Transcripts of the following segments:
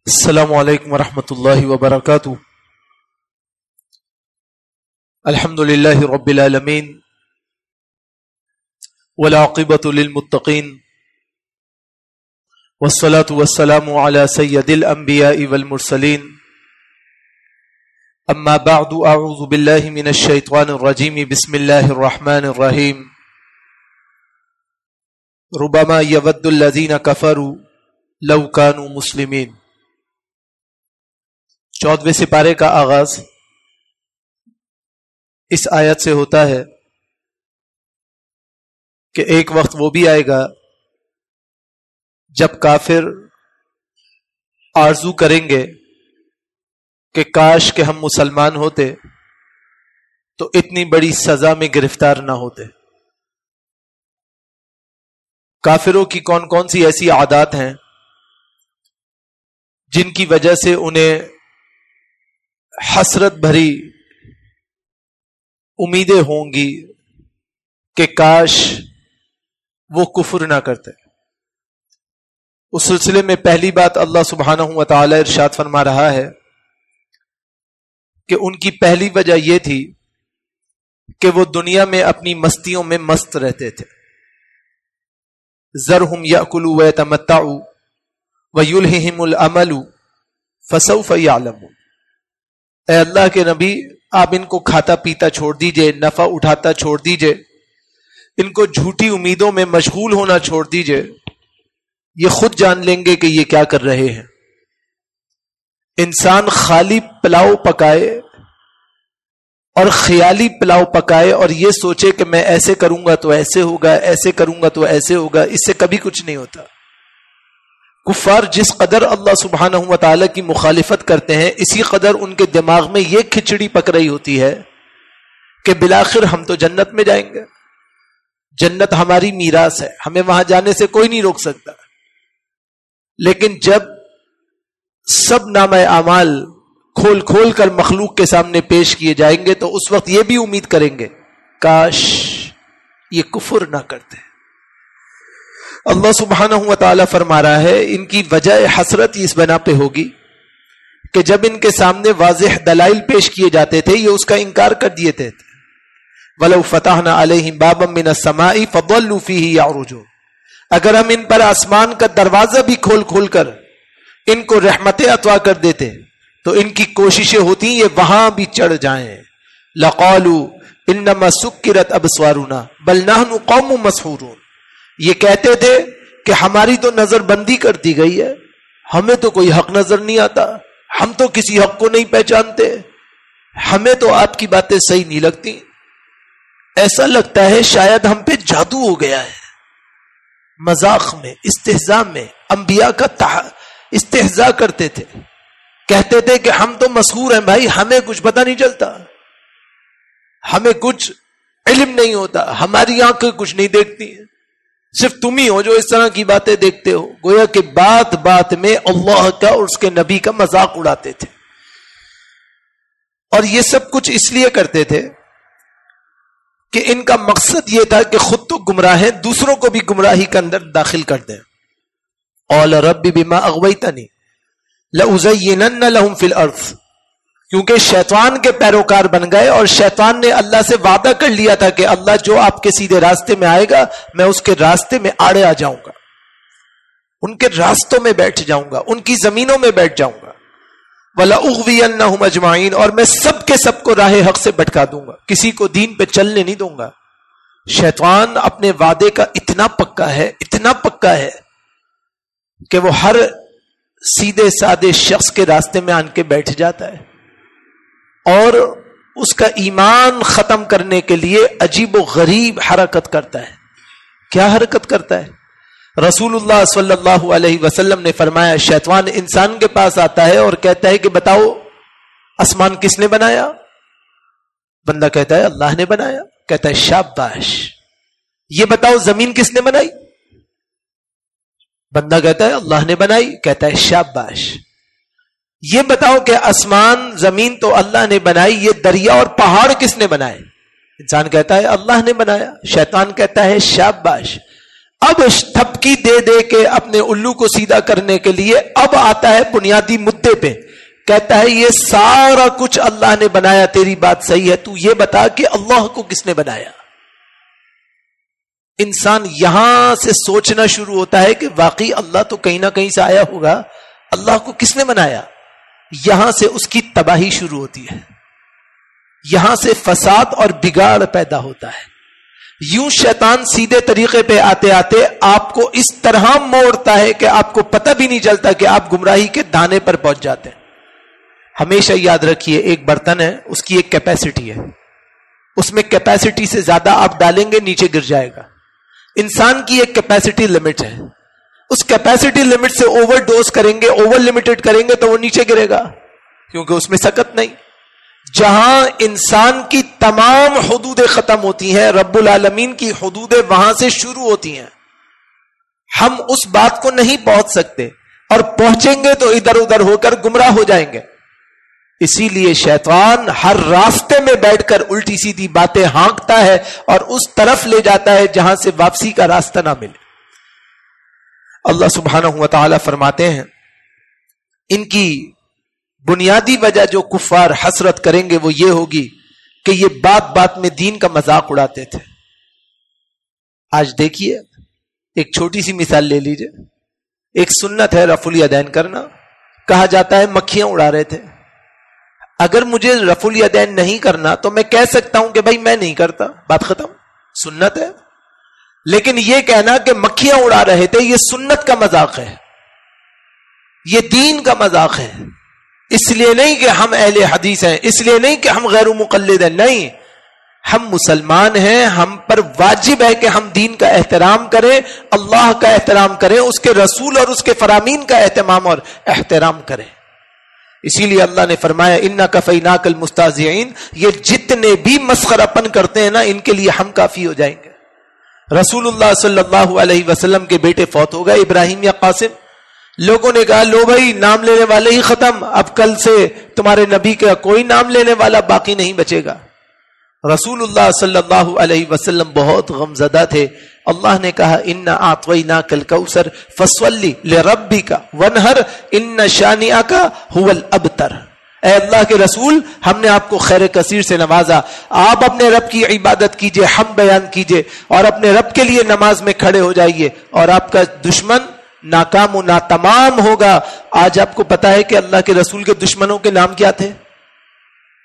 السلام علیکم ورحمۃ اللہ وبرکاتہ۔ الحمد للہ رب العالمین والعاقبۃ للمتقین والصلاة والسلام علی سید الانبیاء والمرسلین، اما بعد، اعوذ باللہ من الشیطان الرجیم، بسم اللہ الرحمن الرحیم۔ ربما یود الذین کفروا لو کانوا مسلمین۔ 14ویں سپارے کا آغاز اس آیت سے ہوتا ہے کہ ایک وقت وہ بھی آئے گا جب کافر آرزو کریں گے کہ کاش کہ ہم مسلمان ہوتے تو اتنی بڑی سزا میں گرفتار نہ ہوتے۔ کافروں کی کون کون سی ایسی عادات ہیں جن کی وجہ سے انہیں حسرت بھری امیدیں ہوں گی کہ کاش وہ کفر نہ کرتے۔ اس سلسلے میں پہلی بات اللہ سبحانہ و تعالی ارشاد فرما رہا ہے کہ ان کی پہلی وجہ یہ تھی کہ وہ دنیا میں اپنی مستیوں میں مست رہتے تھے۔ ذرہم یأکلوا ویتمتعوا ویلہہم الامل فسوف یعلمون۔ اے اللہ کے نبی، آپ ان کو کھاتا پیتا چھوڑ دیجئے، نفع اٹھاتا چھوڑ دیجئے، ان کو جھوٹی امیدوں میں مشغول ہونا چھوڑ دیجئے، یہ خود جان لیں گے کہ یہ کیا کر رہے ہیں۔ انسان خالی پلاؤ پکائے اور خیالی پلاؤ پکائے اور یہ سوچے کہ میں ایسے کروں گا تو ایسے ہوگا، ایسے کروں گا تو ایسے ہوگا، اس سے کبھی کچھ نہیں ہوتا۔ کفار جس قدر اللہ سبحانہ و تعالی کی مخالفت کرتے ہیں، اسی قدر ان کے دماغ میں یہ کھچڑی پک رہی ہوتی ہے کہ بالآخر ہم تو جنت میں جائیں گے، جنت ہماری میراث ہے، ہمیں وہاں جانے سے کوئی نہیں روک سکتا۔ لیکن جب سب نامہ اعمال کھول کھول کر مخلوق کے سامنے پیش کیے جائیں گے تو اس وقت یہ بھی امید کریں گے کاش یہ کفر نہ کرتے۔ اللہ سبحانہ و تعالی فرما رہا ہے ان کی وجہ حسرت اس بنا پہ ہوگی کہ جب ان کے سامنے واضح دلائل پیش کیے جاتے تھے یہ اس کا انکار کر دیے تھے۔ وَلَوْ فَتَحْنَا عَلَيْهِمْ بَابًا مِّنَ السَّمَاءِ فَظَلُّوا فِيهِ يَعْرُجُونَ۔ اگر ہم ان پر آسمان کا دروازہ بھی کھول کھول کر ان کو رحمتیں عطا کر دیتے تو ان کی کوششیں ہوتی یہ وہاں بھی چڑھ جائیں۔ لَقَالُوا إِنَّمَا سُكِّرَتْ أَبْصَارُنَا بَلْ نَحْنُ قَوْمٌ مَسْحُورُونَ۔ یہ کہتے تھے کہ ہماری تو نظر بندی کر دی گئی ہے، ہمیں تو کوئی حق نظر نہیں آتا، ہم تو کسی حق کو نہیں پہچانتے، ہمیں تو آپ کی باتیں صحیح نہیں لگتی۔ ایسا لگتا ہے شاید ہم پہ جادو ہو گیا ہے۔ مذاق میں، استہزاء میں انبیاء کا استہزاء کرتے تھے، کہتے تھے کہ ہم تو مسحور ہیں بھائی، ہمیں کچھ پتہ نہیں چلتا، ہمیں کچھ علم نہیں ہوتا، ہماری آنکھیں کچھ نہیں دیکھتی ہیں، صرف تم ہی ہو جو اس طرح کی باتیں دیکھتے ہو۔ گویا کہ بات بات میں اللہ کا اور اس کے نبی کا مذاق اڑاتے تھے، اور یہ سب کچھ اس لیے کرتے تھے کہ ان کا مقصد یہ تھا کہ خود تو گمراہ ہیں، دوسروں کو بھی گمراہی کے اندر داخل کر دیں۔ قال رب بما اغویتنی لأزینن لهم فی الارض، کیونکہ شیطان کے پیروکار بن گئے اور شیطان نے اللہ سے وعدہ کر لیا تھا کہ اللہ جو آپ کے سیدھے راستے میں آئے گا میں اس کے راستے میں آڑے آ جاؤں گا، ان کے راستوں میں بیٹھ جاؤں گا، ان کی زمینوں میں بیٹھ جاؤں گا۔ وَلَأُغْوِيَنَّهُمْ أَجْمَعِينَ، اور میں سب کے سب کو راہ حق سے بھٹکا دوں گا، کسی کو دین پہ چلنے نہیں دوں گا۔ شیطان اپنے وعدے کا اتنا پکا ہے، اتنا پکا ہے کہ وہ ہر سیدھے سادے شخص کے راستے میں آن کے بیٹھ جاتا ہے اور اس کا ایمان ختم کرنے کے لیے عجیب و غریب حرکت کرتا ہے۔ کیا حرکت کرتا ہے؟ رسول اللہ صلی اللہ علیہ وسلم نے فرمایا شیطان انسان کے پاس آتا ہے اور کہتا ہے کہ بتاؤ آسمان کس نے بنایا؟ بندہ کہتا ہے اللہ نے بنایا۔ کہتا ہے شاباش۔ یہ بتاؤ زمین کس نے بنائی؟ بندہ کہتا ہے اللہ نے بنائی۔ کہتا ہے شاباش۔ یہ بتاؤ کہ آسمان زمین تو اللہ نے بنائی، یہ دریا اور پہاڑ کس نے بنائے؟ انسان کہتا ہے اللہ نے بنایا۔ شیطان کہتا ہے شاباش۔ اب تھپکی دے دے کے اپنے الو کو سیدھا کرنے کے لیے اب آتا ہے بنیادی مدے پہ، کہتا ہے یہ سارا کچھ اللہ نے بنایا، تیری بات صحیح ہے، تو یہ بتا کہ اللہ کو کس نے بنایا؟ انسان یہاں سے سوچنا شروع ہوتا ہے کہ واقعی اللہ تو کہیں نہ کہیں سے آیا ہوگا، اللہ کو کس نے بنایا؟ یہاں سے اس کی تباہی شروع ہوتی ہے، یہاں سے فساد اور بگاڑ پیدا ہوتا ہے۔ یوں شیطان سیدھے طریقے پہ آتے آتے آپ کو اس طرح موڑتا ہے کہ آپ کو پتہ بھی نہیں چلتا کہ آپ گمراہی کے دانے پر پہنچ جاتے ہیں۔ ہمیشہ یاد رکھیے، ایک برتن ہے، اس کی ایک کیپیسٹی ہے، اس میں کیپیسٹی سے زیادہ آپ ڈالیں گے نیچے گر جائے گا۔ انسان کی ایک کیپیسٹی لمٹ ہے، اس کیپیسٹی لمٹ سے اوور ڈوز کریں گے، اوور لمیٹڈ کریں گے تو وہ نیچے گرے گا، کیونکہ اس میں سکت نہیں۔ جہاں انسان کی تمام حدودیں ختم ہوتی ہیں، رب العالمین کی حدودیں وہاں سے شروع ہوتی ہیں۔ ہم اس بات کو نہیں پہنچ سکتے، اور پہنچیں گے تو ادھر ادھر ہو کر گمراہ ہو جائیں گے۔ اسی لیے شیطان ہر راستے میں بیٹھ کر الٹی سیدھی باتیں ہانکتا ہے اور اس طرف لے جاتا ہے جہاں سے واپسی کا راستہ نہ ملے۔ اللہ سبحانہ و تعالی فرماتے ہیں ان کی بنیادی وجہ جو کفار حسرت کریں گے وہ یہ ہوگی کہ یہ بات بات میں دین کا مذاق اڑاتے تھے۔ آج دیکھیے، ایک چھوٹی سی مثال لے لیجئے، ایک سنت ہے رفع الیدین کرنا، کہا جاتا ہے مکھیاں اڑا رہے تھے۔ اگر مجھے رفع الیدین نہیں کرنا تو میں کہہ سکتا ہوں کہ بھائی میں نہیں کرتا، بات ختم، سنت ہے۔ لیکن یہ کہنا کہ مکھیاں اڑا رہے تھے یہ سنت کا مذاق ہے، یہ دین کا مذاق ہے۔ اس لیے نہیں کہ ہم اہل حدیث ہیں، اس لیے نہیں کہ ہم غیر مقلد ہیں، نہیں، ہم مسلمان ہیں، ہم پر واجب ہے کہ ہم دین کا احترام کریں، اللہ کا احترام کریں، اس کے رسول اور اس کے فرامین کا اہتمام اور احترام کریں۔ اسی لیے اللہ نے فرمایا اِنَّا كَفَيْنَاكَ الْمُسْتَهْزِئِينَ، یہ جتنے بھی مسخرپن کرتے ہیں نا ان کے لیے ہم کافی ہو جائیں گے۔ رسول اللہ صلی اللہ علیہ وسلم کے بیٹے فوت ہو گئے، ابراہیم یا قاسم۔ لوگوں نے کہا لو بھائی نام لینے والے ہی ختم، اب کل سے تمہارے نبی کا کوئی نام لینے والا باقی نہیں بچے گا۔ رسول اللہ صلی اللہ علیہ وسلم بہت غمزدہ تھے۔ اللہ نے کہا اِنَّا أَعْطَيْنَاكَ الْكَوْثَرَ فَصَلِّ لِرَبِّكَ وَانْحَرْ إِنَّ شَانِئَكَ هُوَ الْأَبْتَرُ۔ اے اللہ کے رسول، ہم نے آپ کو خیر کثیر سے نوازا، آپ اپنے رب کی عبادت کیجئے، حمد بیان کیجئے، اور اپنے رب کے لیے نماز میں کھڑے ہو جائیے، اور آپ کا دشمن ناکام و ناتمام ہوگا۔ آج آپ کو پتا ہے کہ اللہ کے رسول کے دشمنوں کے نام کیا تھے؟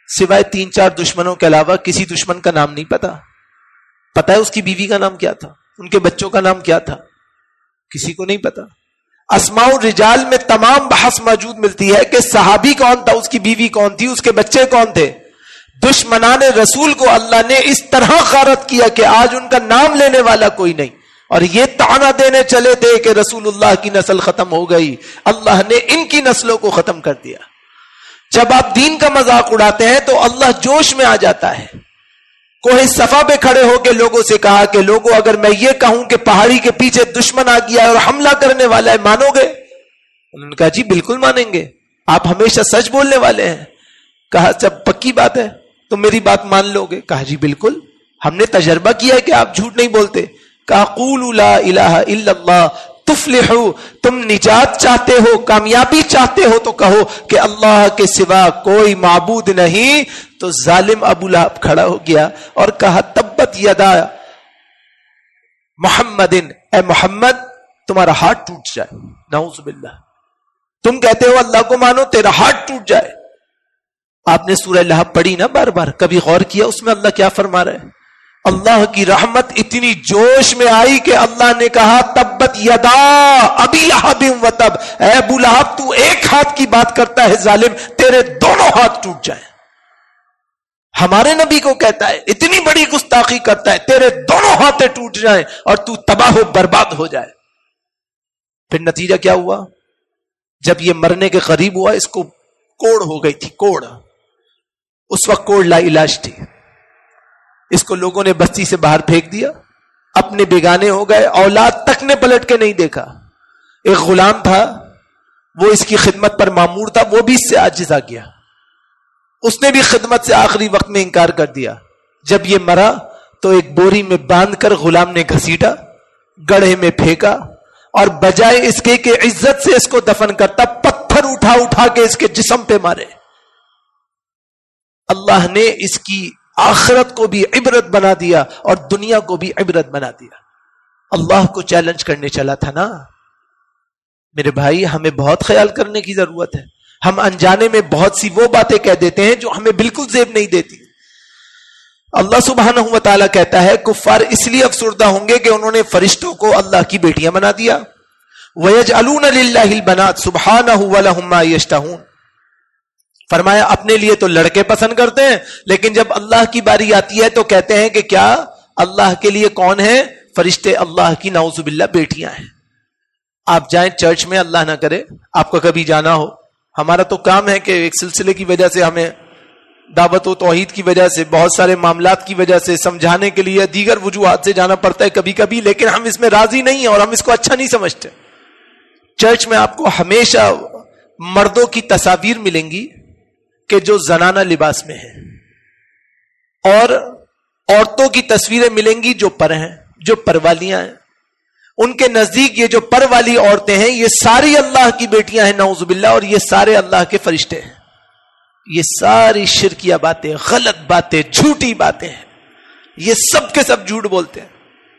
سوائے 3-4 دشمنوں کے علاوہ کسی دشمن کا نام نہیں پتا۔ پتا ہے اس کی بیوی کا نام کیا تھا، ان کے بچوں کا نام کیا تھا؟ کسی کو نہیں پتا۔ اسماء الرجال میں تمام بحث موجود ملتی ہے کہ صحابی کون تھا، اس کی بیوی کون تھی، اس کے بچے کون تھے۔ دشمنان رسول کو اللہ نے اس طرح غارت کیا کہ آج ان کا نام لینے والا کوئی نہیں، اور یہ طعنہ دینے چلے تھے کہ رسول اللہ کی نسل ختم ہو گئی۔ اللہ نے ان کی نسلوں کو ختم کر دیا۔ جب آپ دین کا مذاق اڑاتے ہیں تو اللہ جوش میں آ جاتا ہے۔ کوہ صفا پہ کھڑے ہو کے لوگوں سے کہا کہ لوگوں اگر میں یہ کہوں کہ پہاڑی کے پیچھے دشمن آ گیا اور حملہ کرنے والا ہے، مانو گے؟ انہوں نے کہا جی بالکل مانیں گے، آپ ہمیشہ سچ بولنے والے ہیں۔ کہا جب پکی بات ہے تو میری بات مان لو گے؟ کہا جی بالکل، ہم نے تجربہ کیا ہے کہ آپ جھوٹ نہیں بولتے۔ کہا قولوا لا الہ الا اللہ تفلحوا، تم نجات چاہتے ہو، کامیابی چاہتے ہو تو کہو کہ اللہ کے سوا کوئی معبود نہیں۔ تو ظالم ابو لہب کھڑا ہو گیا اور کہا تبت یدا محمد، اے محمد تمہارا ہاتھ ٹوٹ جائے، نعوذ باللہ، تم کہتے ہو اللہ کو مانو، تیرا ہاتھ ٹوٹ جائے۔ آپ نے سورہ لہب پڑھی نا بار بار، کبھی غور کیا اس میں اللہ کیا فرما رہا ہے؟ اللہ کی رحمت اتنی جوش میں آئی کہ اللہ نے کہا تبت یدا ابی لہب و تب، اے ابو لہب تو ایک ہاتھ کی بات کرتا ہے ظالم، تیرے دونوں ہاتھ ٹوٹ جائیں۔ ہمارے نبی کو کہتا ہے اتنی بڑی گستاخی کرتا ہے، تیرے دونوں ہاتھیں ٹوٹ جائیں اور تو تباہ و برباد ہو جائے۔ پھر نتیجہ کیا ہوا؟ جب یہ مرنے کے قریب ہوا اس کو کوڑ ہو گئی تھی، کوڑ، اس وقت کوڑ لا علاج تھی، اس کو لوگوں نے بستی سے باہر پھینک دیا، اپنے بیگانے ہو گئے، اولاد تک نے پلٹ کے نہیں دیکھا۔ ایک غلام تھا وہ اس کی خدمت پر مامور تھا، وہ بھی اس سے عاجز آ گیا، اس نے بھی خدمت سے آخری وقت میں انکار کر دیا۔ جب یہ مرا تو ایک بوری میں باندھ کر غلام نے گھسیٹا، گڑھے میں پھینکا اور بجائے اس کے کہ عزت سے اس کو دفن کرتا پتھر اٹھا اٹھا کے اس کے جسم پہ مارے. اللہ نے اس کی آخرت کو بھی عبرت بنا دیا اور دنیا کو بھی عبرت بنا دیا. اللہ کو چیلنج کرنے چلا تھا نا. میرے بھائی ہمیں بہت خیال کرنے کی ضرورت ہے. ہم انجانے میں بہت سی وہ باتیں کہہ دیتے ہیں جو ہمیں بالکل زیب نہیں دیتی. اللہ سبحانہ و تعالیٰ کہتا ہے کفار اس لیے افسردہ ہوں گے کہ انہوں نے فرشتوں کو اللہ کی بیٹیاں بنا دیا. وَيَجْعَلُونَ لِلَّهِ الْبَنَاتِ سُبْحَانَهُ وَلَهُمْ مَا يَشْتَهُونَ. فرمایا اپنے لیے تو لڑکے پسند کرتے ہیں لیکن جب اللہ کی باری آتی ہے تو کہتے ہیں کہ کیا اللہ کے لیے کون ہے؟ فرشتے اللہ کی نعوذ باللہ بیٹیاں ہیں. آپ جائیں چرچ میں، اللہ نہ کرے آپ کا کبھی جانا ہو. ہمارا تو کام ہے کہ ایک سلسلے کی وجہ سے ہمیں دعوت و توحید کی وجہ سے بہت سارے معاملات کی وجہ سے سمجھانے کے لیے دیگر وجوہات سے جانا پڑتا ہے کبھی کبھی، لیکن ہم اس میں راضی نہیں ہیں اور ہم اس کو اچھا نہیں سمجھتے. چرچ میں آپ کو ہمیشہ مردوں کی تصاویر ملیں گی کہ جو زنانہ لباس میں ہیں اور عورتوں کی تصویریں ملیں گی جو پر ہیں، جو پروالیاں ہیں. ان کے نزدیک یہ جو پر والی عورتیں ہیں یہ ساری اللہ کی بیٹیاں ہیں نعوذ باللہ، اور یہ سارے اللہ کے فرشتے ہیں. یہ ساری شرکیہ باتیں، غلط باتیں، جھوٹی باتیں ہیں. یہ سب کے سب جھوٹ بولتے ہیں.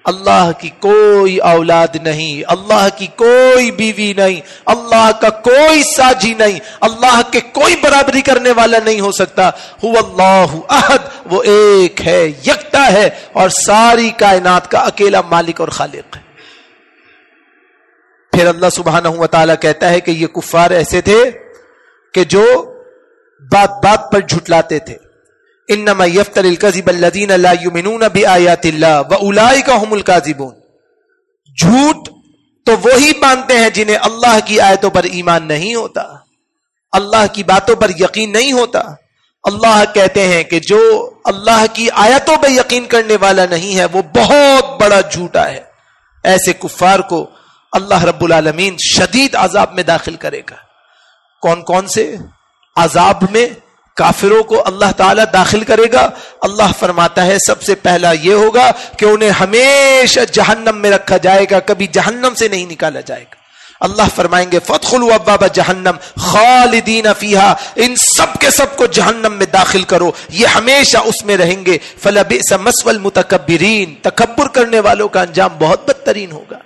اللہ کی کوئی اولاد نہیں، اللہ کی کوئی بیوی نہیں، اللہ کا کوئی ساجی نہیں، اللہ کے کوئی برابری کرنے والا نہیں ہو سکتا. هو اللہ احد، وہ ایک ہے، یکتا ہے اور ساری کائنات کا اکیلا مالک اور خالق ہے. پھر اللہ سبحانہ و تعالیٰ کہتا ہے کہ یہ کفار ایسے تھے کہ جو بات بات پر جھٹلاتے تھے. انما یفتر الکذب الذین لا یؤمنون بآیات اللہ واولئک هم الکاذبون. جھوٹ تو وہی باندھتے ہیں جنہیں اللہ کی آیتوں پر ایمان نہیں ہوتا، اللہ کی باتوں پر یقین نہیں ہوتا. اللہ کہتے ہیں کہ جو اللہ کی آیتوں پر یقین کرنے والا نہیں ہے وہ بہت بڑا جھوٹا ہے. ایسے کفار کو اللہ رب العالمین شدید عذاب میں داخل کرے گا. کون کون سے عذاب میں کافروں کو اللہ تعالیٰ داخل کرے گا؟ اللہ فرماتا ہے سب سے پہلا یہ ہوگا کہ انہیں ہمیشہ جہنم میں رکھا جائے گا، کبھی جہنم سے نہیں نکالا جائے گا. اللہ فرمائیں گے فَادْخُلُوا أَبْوَابَ جہنم خالدین فیہا، ان سب کے سب کو جہنم میں داخل کرو، یہ ہمیشہ اس میں رہیں گے. فَلَبِئْسَ مَثْوَى الْمُتَكَبِّرِينَ، تکبر کرنے والوں کا انجام بہت بدترین ہوگا.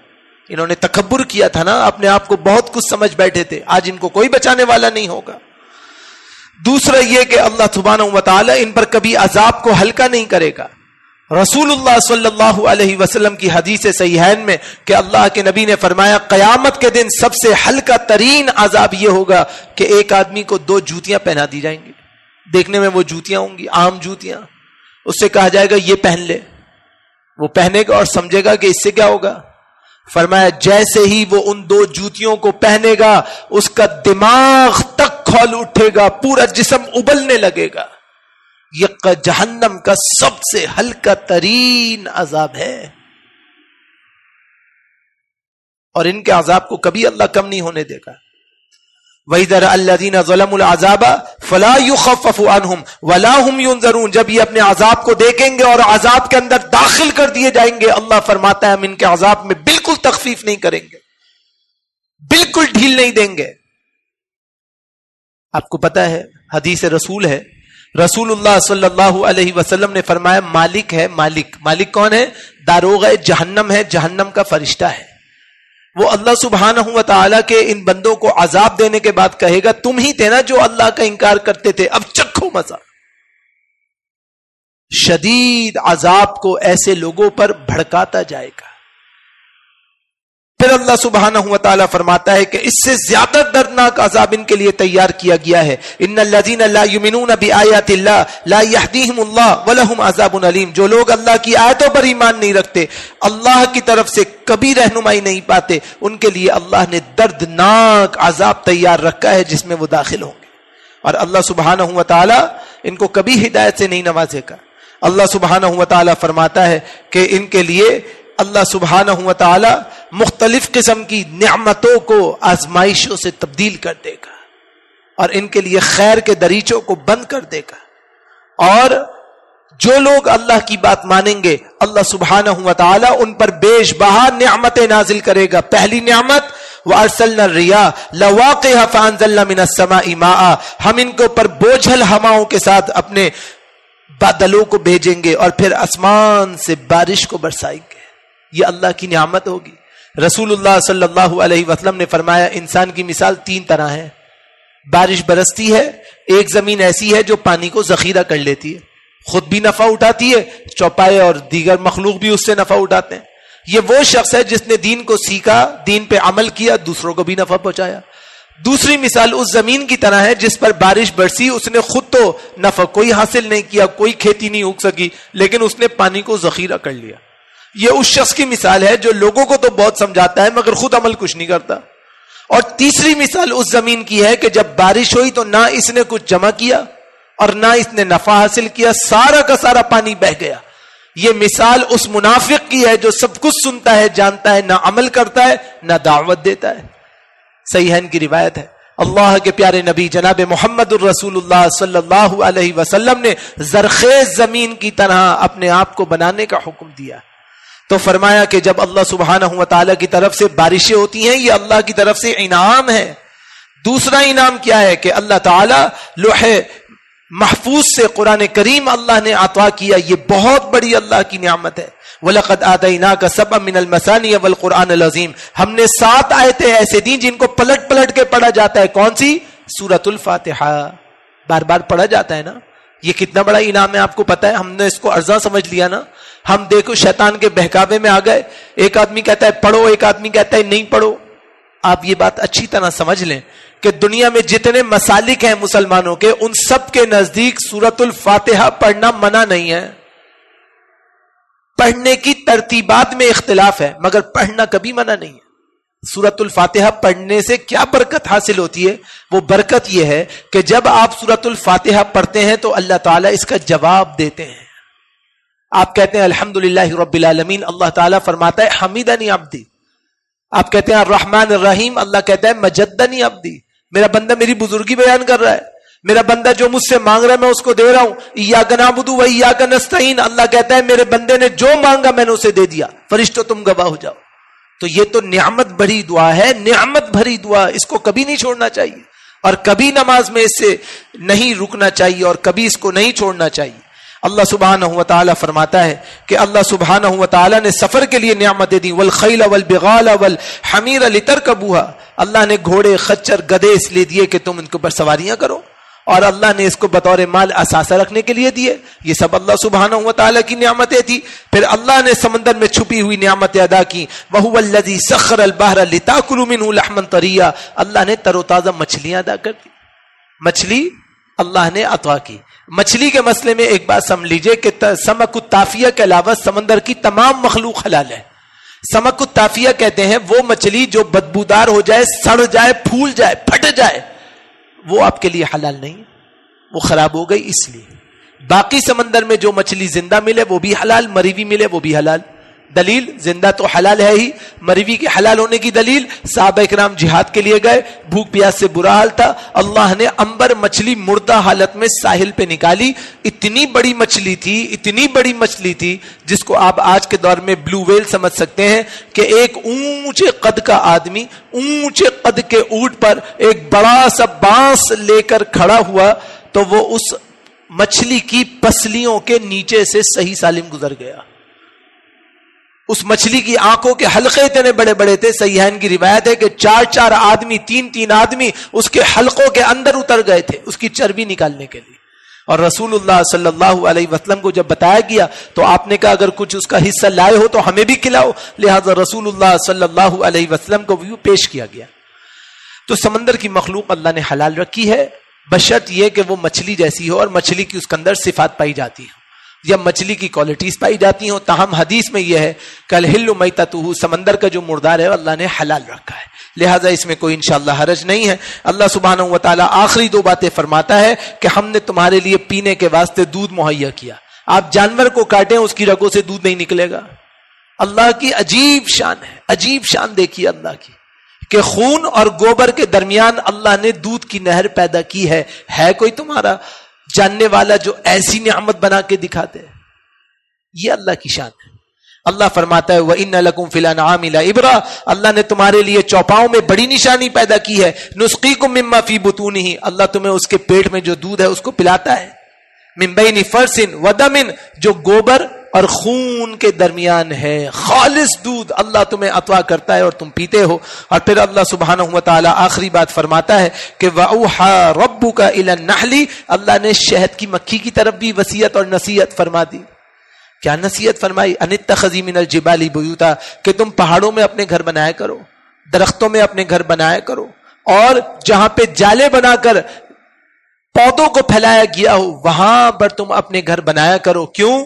انہوں نے تکبر کیا تھا نا، اپنے آپ کو بہت کچھ سمجھ بیٹھے تھے، آج ان کو کوئی بچانے والا نہیں ہوگا. دوسرا یہ کہ اللہ سبحانہ و تعالی ان پر کبھی عذاب کو ہلکا نہیں کرے گا. رسول اللہ صلی اللہ علیہ وسلم کی حدیث صحیحین میں کہ اللہ کے نبی نے فرمایا قیامت کے دن سب سے ہلکا ترین عذاب یہ ہوگا کہ ایک آدمی کو 2 جوتیاں پہنا دی جائیں گی. دیکھنے میں وہ جوتیاں ہوں گی عام جوتیاں، اس سے کہا جائے گا یہ پہن لے. وہ پہنے گا اور سمجھے گا کہ اس سے کیا ہوگا. فرمایا جیسے ہی وہ ان 2 جوتیوں کو پہنے گا اس کا دماغ تک کھول اٹھے گا، پورا جسم ابلنے لگے گا. یہ جہنم کا سب سے ہلکا ترین عذاب ہے اور ان کے عذاب کو کبھی اللہ کم نہیں ہونے دے گا. وَإِذَا رَأَى الَّذِينَ ظَلَمُوا الْعَذَابَ فَلَا يُخَفَّفُ عَنْهُمْ وَلَا هُمْ يُنظَرُونَ. جب یہ اپنے عذاب کو دیکھیں گے اور عذاب کے اندر داخل کر دیے جائیں گے، اللہ فرماتا ہے ہم ان کے عذاب میں بالکل تخفیف نہیں کریں گے، بالکل ڈھیل نہیں دیں گے. آپ کو پتا ہے حدیث رسول ہے، رسول اللہ صلی اللہ علیہ وسلم نے فرمایا مالک ہے، مالک کون ہے؟ داروغہ جہنم ہے، جہنم کا فرشتہ ہے. وہ اللہ سبحانہ و تعالیٰ کے ان بندوں کو عذاب دینے کے بعد کہے گا تم ہی تھے نا جو اللہ کا انکار کرتے تھے، اب چکھو مزہ. شدید عذاب کو ایسے لوگوں پر بھڑکاتا جائے گا. پھر اللہ سبحانہ و تعالیٰ فرماتا ہے کہ اس سے زیادہ دردناک عذاب ان کے لیے تیار کیا گیا ہے. ان الذین لا یؤمنون بآیات اللہ لا یہدیہم اللہ ولہم عذاب علیم. جو لوگ اللہ کی آیتوں پر ایمان نہیں رکھتے، اللہ کی طرف سے کبھی رہنمائی نہیں پاتے، ان کے لیے اللہ نے دردناک عذاب تیار رکھا ہے جس میں وہ داخل ہوں گے. اور اللہ سبحانہ و تعالیٰ ان کو کبھی ہدایت سے نہیں نوازے گا. اللہ سبحانہ و تعالیٰ فرماتا ہے کہ ان کے لیے اللہ سبحانہ و تعالی مختلف قسم کی نعمتوں کو آزمائشوں سے تبدیل کر دے گا اور ان کے لیے خیر کے دریچوں کو بند کر دے گا اور جو لوگ اللہ کی بات مانیں گے اللہ سبحانہ و تعالی ان پر بیش بہا نعمتیں نازل کرے گا. پہلی نعمت وَأَرْسَلْنَا الرِّيَاحَ لَوَاقِحَ فَأَنزَلْنَا مِنَ السَّمَاءِ مَاءً, ہم ان کے اوپر بوجھل ہواؤں کے ساتھ اپنے بادلوں کو بھیجیں گے اور پھر آسمان سے بارش کو برسائیں گے. یہ اللہ کی نعمت ہوگی. رسول اللہ صلی اللہ علیہ وسلم نے فرمایا انسان کی مثال 3 طرح ہے. بارش برستی ہے, ایک زمین ایسی ہے جو پانی کو ذخیرہ کر لیتی ہے, خود بھی نفع اٹھاتی ہے, چوپائے اور دیگر مخلوق بھی اس سے نفع اٹھاتے ہیں. یہ وہ شخص ہے جس نے دین کو سیکھا, دین پہ عمل کیا, دوسروں کو بھی نفع پہنچایا. دوسری مثال اس زمین کی طرح ہے جس پر بارش برسی, اس نے خود تو نفع کوئی حاصل نہیں کیا, کوئی کھیتی نہیں اگ سکی, لیکن اس نے پانی کو ذخیرہ کر لیا. یہ اس شخص کی مثال ہے جو لوگوں کو تو بہت سمجھاتا ہے مگر خود عمل کچھ نہیں کرتا. اور تیسری مثال اس زمین کی ہے کہ جب بارش ہوئی تو نہ اس نے کچھ جمع کیا اور نہ اس نے نفع حاصل کیا, سارا کا سارا پانی بہہ گیا. یہ مثال اس منافق کی ہے جو سب کچھ سنتا ہے, جانتا ہے, نہ عمل کرتا ہے, نہ دعوت دیتا ہے. صحیحین کی روایت ہے, اللہ کے پیارے نبی جناب محمد الرسول اللہ صلی اللہ علیہ وسلم نے زرخیز زمین کی طرح اپنے آپ کو بنانے کا حکم دیا. تو فرمایا کہ جب اللہ سبحانہ و تعالیٰ کی طرف سے بارشیں ہوتی ہیں یہ اللہ کی طرف سے انعام ہے. دوسرا انعام کیا ہے کہ اللہ تعالیٰ لوح محفوظ سے قرآن کریم اللہ نے عطا کیا, یہ بہت بڑی اللہ کی نعمت ہے. وَلَقَدْ آتَيْنَاكَ سَبْعًا مِنَ الْمَثَانِيَ وَالْقُرْآنِ الْعَظِيمِ, ہم نے 7 آیتیں ایسے دیں جن کو پلٹ پلٹ کے پڑھا جاتا ہے. کون سی؟ سورۃ الفاتحہ. بار بار پڑھا جاتا ہے نا. یہ کتنا بڑا انعام ہے آپ کو پتا ہے. ہم نے اس کو ارزاں سمجھ لیا نا. ہم دیکھو شیطان کے بہکاوے میں آ گئے, ایک آدمی کہتا ہے پڑھو, ایک آدمی کہتا ہے نہیں پڑھو. آپ یہ بات اچھی طرح سمجھ لیں کہ دنیا میں جتنے مسالک ہیں مسلمانوں کے, ان سب کے نزدیک سورۃ الفاتحہ پڑھنا منع نہیں ہے. پڑھنے کی ترتیبات میں اختلاف ہے مگر پڑھنا کبھی منع نہیں ہے. سورۃ الفاتحہ پڑھنے سے کیا برکت حاصل ہوتی ہے؟ وہ برکت یہ ہے کہ جب آپ سورۃ الفاتحہ پڑھتے ہیں تو اللہ تعالیٰ اس کا جواب دیتے ہیں. آپ کہتے ہیں الحمدللہ رب العالمین, اللہ تعالیٰ فرماتا ہے حمیدنی عبدی. آپ کہتے ہیں الرحمن الرحیم, اللہ کہتا ہے مجدنی عبدی, میرا بندہ میری بزرگی بیان کر رہا ہے, میرا بندہ جو مجھ سے مانگ رہا ہے میں اس کو دے رہا ہوں. ایاک نعبد و ایاک نستعین, اللہ کہتا ہے میرے بندے نے جو مانگا میں نے اسے دے دیا, فرشتوں تم گواہ ہو جاؤ. تو یہ تو نعمت بھری دعا ہے, نعمت بھری دعا, اس کو کبھی نہیں چھوڑنا چاہیے اور کبھی نماز میں اس سے نہیں رکنا چاہیے اور کبھی اس کو نہیں چھوڑنا چاہیے. اللہ سبحانہ و تعالیٰ فرماتا ہے کہ اللہ سبحانہ و تعالیٰ نے سفر کے لیے نعمتیں دی. والخیل والبغال والحمیر لترکبوها, اللہ نے گھوڑے, خچر, گدھے اس لیے دیے کہ تم ان کے اوپر سواریاں کرو, اور اللہ نے اس کو بطور مال اثاثہ رکھنے کے لیے دیے. یہ سب اللہ سبحانہ و تعالیٰ کی نعمتیں تھی. پھر اللہ نے سمندر میں چھپی ہوئی نعمتیں ادا کی. وَهُوَ الَّذِي سَخَّرَ الْبَحْرَ لِتَأْكُلُوا مِنْهُ لَحْمًا طَرِيًّا, اللہ نے تر و تازہ مچھلیاں ادا کر دی. مچھلی اللہ نے عطا کی. مچھلی کے مسئلے میں ایک بات سمجھ لیجئے کہ سمک التافیہ کے علاوہ سمندر کی تمام مخلوق حلال ہے. سمک التافیہ کہتے ہیں وہ مچھلی جو بدبودار ہو جائے, سڑ جائے, پھول جائے, پھٹ جائے, وہ آپ کے لیے حلال نہیں, وہ خراب ہو گئی اس لیے. باقی سمندر میں جو مچھلی زندہ ملے وہ بھی حلال, مری ہوئی ملے وہ بھی حلال. دلیل زندہ تو حلال ہے ہی, مروی کے حلال ہونے کی دلیل صحابہ اکرام جہاد کے لیے گئے, بھوک پیاس سے برا حال تھا, اللہ نے عنبر مچھلی مردہ حالت میں ساحل پہ نکالی. اتنی بڑی مچھلی تھی, اتنی بڑی مچھلی تھی جس کو آپ آج کے دور میں بلو ویل سمجھ سکتے ہیں کہ ایک اونچے قد کا آدمی اونچے قد کے اونٹ پر ایک بڑا سا بانس لے کر کھڑا ہوا تو وہ اس مچھلی کی پسلیوں کے نیچے سے صحیح سالم گزر گیا. اس مچھلی کی آنکھوں کے حلقے اتنے بڑے بڑے تھے, صحیحین کی روایت ہے کہ 4 آدمی 3 آدمی اس کے حلقوں کے اندر اتر گئے تھے اس کی چربی نکالنے کے لیے. اور رسول اللہ صلی اللہ علیہ وسلم کو جب بتایا گیا تو آپ نے کہا اگر کچھ اس کا حصہ لائے ہو تو ہمیں بھی کھلاؤ, لہذا رسول اللہ صلی اللہ علیہ وسلم کو بھی پیش کیا گیا. تو سمندر کی مخلوق اللہ نے حلال رکھی ہے بشرط یہ کہ وہ مچھلی جیسی ہو اور مچھلی کی اس کے اندر صفات پائی جاتی ہے یا مچھلی کی کوالٹیز پائی جاتی ہوں. تاہم حدیث میں یہ ہے کہ الحل میتتہ, سمندر کا جو مردار ہے اللہ نے حلال رکھا ہے, لہذا اس میں کوئی انشاءاللہ حرج نہیں ہے. اللہ سبحانہ و تعالیٰ آخری 2 باتیں فرماتا ہے کہ ہم نے تمہارے لیے پینے کے واسطے دودھ مہیا کیا. آپ جانور کو کاٹیں اس کی رگوں سے دودھ نہیں نکلے گا. اللہ کی عجیب شان ہے, عجیب شان دیکھیے اللہ کی کہ خون اور گوبر کے درمیان اللہ نے دودھ کی نہر پیدا کی ہے. کوئی تمہارا جاننے والا جو ایسی نعمت بنا کے دکھاتے ہیں، یہ اللہ کی شان ہے۔ اللہ فرماتا ہے وَإِنَّ لَكُمْ فِي الْأَنْعَامِ لَعِبْرَةً، اللہ نے تمہارے لیے چوپاؤں میں بڑی نشانی پیدا کی ہے۔ نُسْقِيكُم مِّمَّا فِي بُطُونِهِ، اللہ تمہیں اس کے پیٹ میں جو دودھ ہے اس کو پلاتا ہے۔ مِن بَيْنِ فَرْثٍ وَدَمٍ، جو گوبر اور خون کے درمیان ہے، خالص دودھ اللہ تمہیں عطا کرتا ہے اور تم پیتے ہو۔ اور پھر اللہ سبحانہ و تعالی آخری بات فرماتا ہے کہ وَأَوْحَىٰ رَبُّكَ إِلَى النَّحْلِ، اللہ نے شہد کی مکھی کی طرف بھی وصیت اور نصیحت فرما دی۔ کیا نصیحت فرمائی؟ ان اتخذی من الجبال بیوتا، کہ تم پہاڑوں میں اپنے گھر بنایا کرو، درختوں میں اپنے گھر بنایا کرو، اور جہاں پہ جالے بنا کر پودوں کو پھیلایا گیا ہو وہاں پر تم اپنے گھر بنایا کرو۔ کیوں؟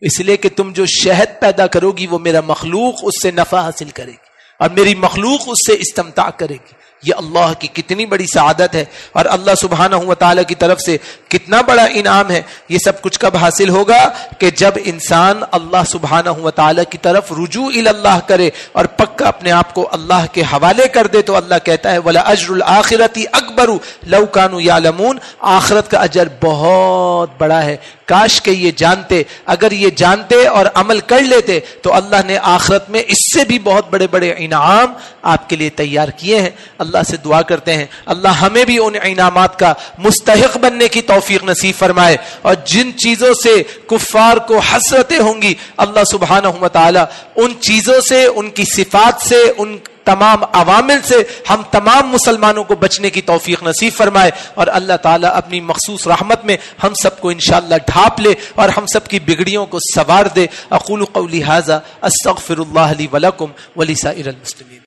اس لیے کہ تم جو شہد پیدا کرو گی وہ میرا مخلوق اس سے نفع حاصل کرے گی اور میری مخلوق اس سے استمتاع کرے گی۔ یہ اللہ کی کتنی بڑی سعادت ہے، اور اللہ سبحانہ و تعالی کی طرف سے کتنا بڑا انعام ہے۔ یہ سب کچھ کب حاصل ہوگا؟ کہ جب انسان اللہ سبحانہ و تعالی کی طرف رجوع الی اللہ کرے اور پکا اپنے آپ کو اللہ کے حوالے کر دے، تو اللہ کہتا ہے وَلَأَجْرُ الْآخِرَةِ أَكْبَرُ لَوْ كَانُوا يَعْلَمُونَ، آخرت کا اجر بہت بڑا ہے، کاش کہ یہ جانتے۔ اگر یہ جانتے اور عمل کر لیتے تو اللہ نے آخرت میں اس سے بھی بہت بڑے بڑے انعام آپ کے لیے تیار کیے ہیں۔ اللہ سے دعا کرتے ہیں اللہ ہمیں بھی ان انعامات کا مستحق بننے کی توفیق نصیب فرمائے، اور جن چیزوں سے کفار کو حسرتیں ہوں گی اللہ سبحانہ و تعالی ان چیزوں سے، ان کی صفات سے، ان تمام عوامل سے ہم تمام مسلمانوں کو بچنے کی توفیق نصیب فرمائے، اور اللہ تعالیٰ اپنی مخصوص رحمت میں ہم سب کو انشاءاللہ ڈھانپ لے اور ہم سب کی بگڑیوں کو سوار دے۔ اقول قولی ھذا استغفر اللہ لی ولکم ولسائر المسلمین۔